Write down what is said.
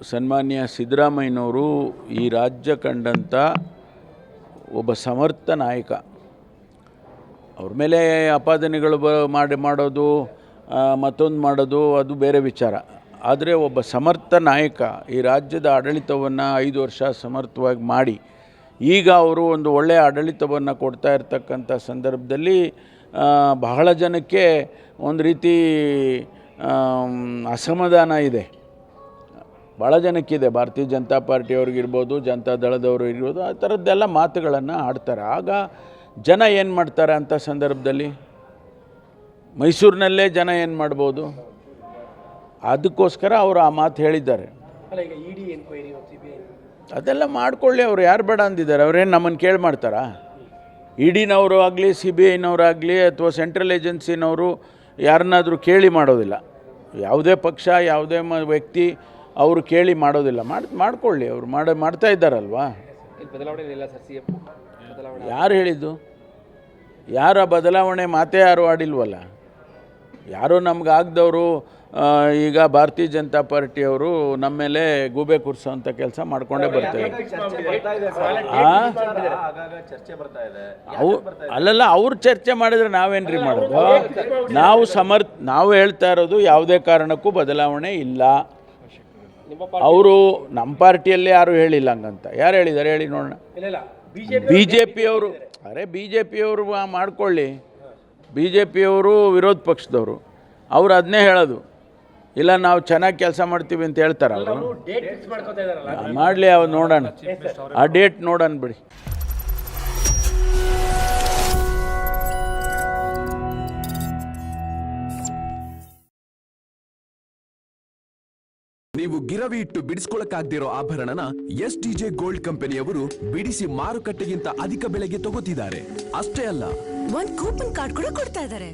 ಸನ್ಮಾನ್ಯ ಸಿದ್ದರಾಮಯ್ಯನವರು ಈ ರಾಜ್ಯ ಕಂಡಂಥ ಒಬ್ಬ ಸಮರ್ಥ ನಾಯಕ. ಅವ್ರ ಮೇಲೆ ಆಪಾದನೆಗಳು ಮಾಡೋದು ಮತ್ತೊಂದು ಮಾಡೋದು ಅದು ಬೇರೆ ವಿಚಾರ. ಆದರೆ ಒಬ್ಬ ಸಮರ್ಥ ನಾಯಕ ಈ ರಾಜ್ಯದ ಆಡಳಿತವನ್ನು 5 ವರ್ಷ ಸಮರ್ಥವಾಗಿ ಮಾಡಿ ಈಗ ಅವರು ಒಂದು ಒಳ್ಳೆಯ ಆಡಳಿತವನ್ನು ಕೊಡ್ತಾ ಇರ್ತಕ್ಕಂಥ ಸಂದರ್ಭದಲ್ಲಿ ಬಹಳ ಜನಕ್ಕೆ ಒಂದು ರೀತಿ ಅಸಮಾಧಾನ ಇದೆ. ಭಾಳ ಜನಕ್ಕಿದೆ. ಭಾರತೀಯ ಜನತಾ ಪಾರ್ಟಿಯವ್ರಿಗಿರ್ಬೋದು, ಜನತಾ ದಳದವರು ಇರ್ಬೋದು, ಆ ಥರದ್ದೆಲ್ಲ ಮಾತುಗಳನ್ನು ಆಡ್ತಾರೆ. ಆಗ ಜನ ಏನು ಮಾಡ್ತಾರೆ ಅಂಥ ಸಂದರ್ಭದಲ್ಲಿ? ಮೈಸೂರಿನಲ್ಲೇ ಜನ ಏನು ಮಾಡ್ಬೋದು? ಅದಕ್ಕೋಸ್ಕರ ಅವರು ಆ ಮಾತು ಹೇಳಿದ್ದಾರೆ. ಅದೆಲ್ಲ ಮಾಡ್ಕೊಳ್ಳಿ, ಅವ್ರು ಯಾರು ಬೇಡ ಅಂದಿದ್ದಾರೆ? ಅವ್ರೇನು ನಮ್ಮನ್ನು ಕೇಳಿ ಮಾಡ್ತಾರಾ? ಇಡಿನವರು ಆಗಲಿ, CBIನವರಾಗಲಿ ಅಥವಾ ಸೆಂಟ್ರಲ್ ಏಜೆನ್ಸಿನವರು ಯಾರನ್ನಾದರೂ ಕೇಳಿ ಮಾಡೋದಿಲ್ಲ. ಯಾವುದೇ ಪಕ್ಷ, ಯಾವುದೇ ವ್ಯಕ್ತಿ ಅವರು ಕೇಳಿ ಮಾಡೋದಿಲ್ಲ. ಮಾಡ್ಕೊಳ್ಳಿ, ಅವರು ಮಾಡ್ತಾ ಇದ್ದಾರಲ್ವಾ? ಯಾರು ಹೇಳಿದ್ದು? ಯಾರ ಬದಲಾವಣೆ ಮಾತೇ ಯಾರು ಆಡಿಲ್ವಲ್ಲ. ಯಾರೋ ನಮ್ಗೆ ಆಗದವರು ಈಗ ಭಾರತೀಯ ಜನತಾ ಪಾರ್ಟಿಯವರು ನಮ್ಮ ಮೇಲೆ ಗೂಬೆ ಕೂರಿಸೋಂಥ ಕೆಲಸ ಮಾಡ್ಕೊಂಡೇ ಬರ್ತಾರೆ. ಅಲ್ಲಲ್ಲ, ಅವ್ರು ಚರ್ಚೆ ಮಾಡಿದರೆ ನಾವೇನ್ರಿ ಮಾಡೋದು? ನಾವು ಹೇಳ್ತಾ ಇರೋದು ಯಾವುದೇ ಕಾರಣಕ್ಕೂ ಬದಲಾವಣೆ ಇಲ್ಲ. ಅವರು ನಮ್ಮ ಪಾರ್ಟಿಯಲ್ಲೇ ಯಾರು ಹೇಳಿಲ್ಲ ಹಂಗಂತ. ಯಾರು ಹೇಳಿದ್ದಾರೆ ಹೇಳಿ ನೋಡೋಣ? BJPಯವರು ಮಾಡ್ಕೊಳ್ಳಿ. BJPಯವರು ವಿರೋಧ ಪಕ್ಷದವರು, ಅವ್ರು ಅದನ್ನೇ ಹೇಳೋದು. ಇಲ್ಲ ನಾವು ಚೆನ್ನಾಗಿ ಕೆಲಸ ಮಾಡ್ತೀವಿ ಅಂತ ಹೇಳ್ತಾರೆ ಅವರು. ಮಾಡಲಿ, ಅವ್ರು ನೋಡೋಣ, ಆ ಡೇಟ್ ನೋಡೋಣ ಬಿಡಿ. ನೀವು ಗಿರವಿ ಇಟ್ಟು ಬಿಡಿಸ್ಕೊಳಕ್ಕಾಗ್ದಿರೋ ಆಭರಣನ STJ ಗೋಲ್ಡ್ ಕಂಪನಿಯವರು ಬಿಡಿಸಿ ಮಾರುಕಟ್ಟೆಗಿಂತ ಅಧಿಕ ಬೆಲೆಗೆ ತಗೋತಿದ್ದಾರೆ. ಅಷ್ಟೇ ಅಲ್ಲ, ಒಂದು ಕೂಪನ್ ಕಾರ್ಡ್ ಕೂಡ ಕೊಡ್ತಾ ಇದ್ದಾರೆ.